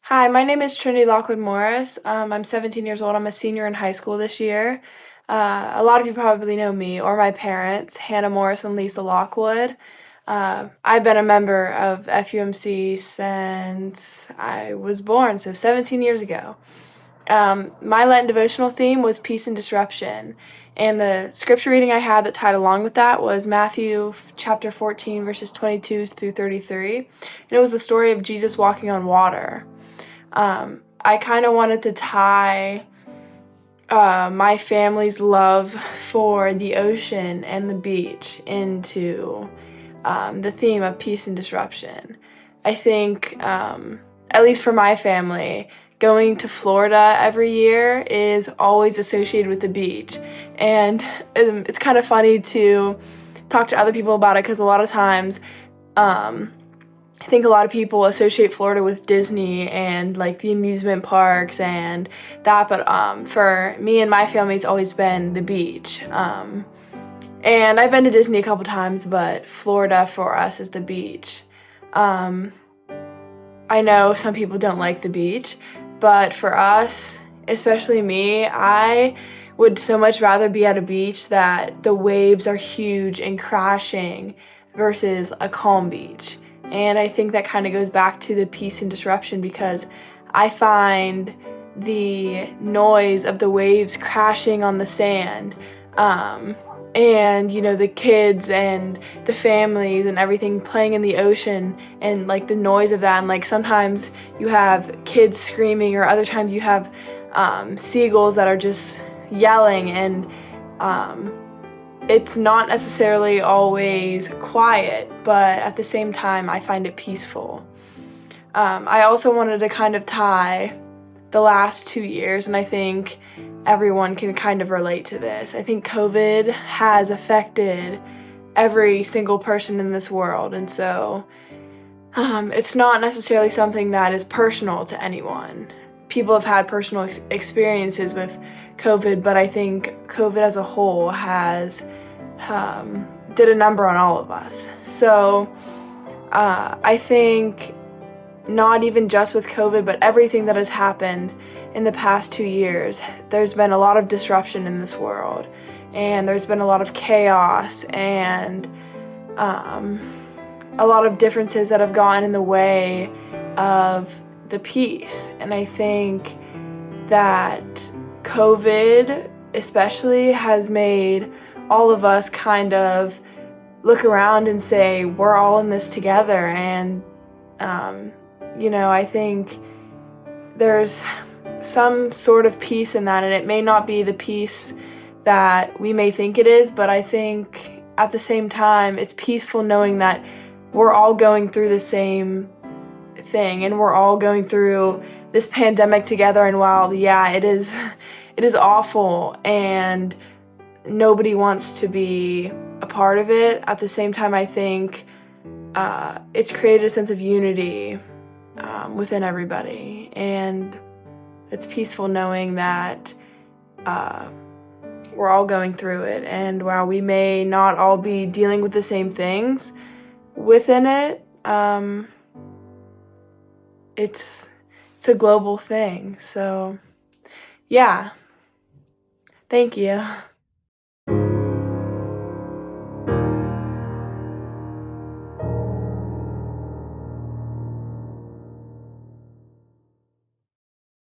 Hi, my name is Trinity Lockwood Morris. I'm 17 years old. I'm a senior in high school this year. A lot of you probably know me or my parents, Hannah Morris and Lisa Lockwood. I've been a member of FUMC since I was born, so 17 years ago. My Lenten devotional theme was peace and disruption, and the scripture reading I had that tied along with that was Matthew chapter 14, verses 22 through 33, and it was the story of Jesus walking on water. I kind of wanted to tie my family's love for the ocean and the beach into the theme of peace and disruption. I think, at least for my family, going to Florida every year is always associated with the beach. And it's kind of funny to talk to other people about it because a lot of times, I think a lot of people associate Florida with Disney and like the amusement parks and that, but for me and my family, it's always been the beach. And I've been to Disney a couple times, but Florida for us is the beach. I know some people don't like the beach, but for us, especially me, I would so much rather be at a beach that the waves are huge and crashing versus a calm beach. And I think that kind of goes back to the peace and disruption because I find the noise of the waves crashing on the sand, and the kids and the families and everything playing in the ocean and like the noise of that, and like sometimes you have kids screaming or other times you have seagulls that are just yelling, and it's not necessarily always quiet, but at the same time, I find it peaceful. I also wanted to kind of tie the last 2 years, and I think everyone can kind of relate to this. I think COVID has affected every single person in this world, and so it's not necessarily something that is personal to anyone. People have had personal experiences with COVID, but I think COVID as a whole has did a number on all of us. So I think not even just with COVID, but everything that has happened in the past 2 years, there's been a lot of disruption in this world, and there's been a lot of chaos and a lot of differences that have gotten in the way of the peace. And I think that COVID especially has made all of us kind of look around and say, we're all in this together. And, I think there's some sort of peace in that, and it may not be the peace that we may think it is, but I think at the same time, it's peaceful knowing that we're all going through the same thing and we're all going through this pandemic together. And while, yeah, it is awful and nobody wants to be a part of it, at the same time, I think it's created a sense of unity within everybody, and it's peaceful knowing that we're all going through it, and while we may not all be dealing with the same things within it, it's a global thing. So yeah, thank you.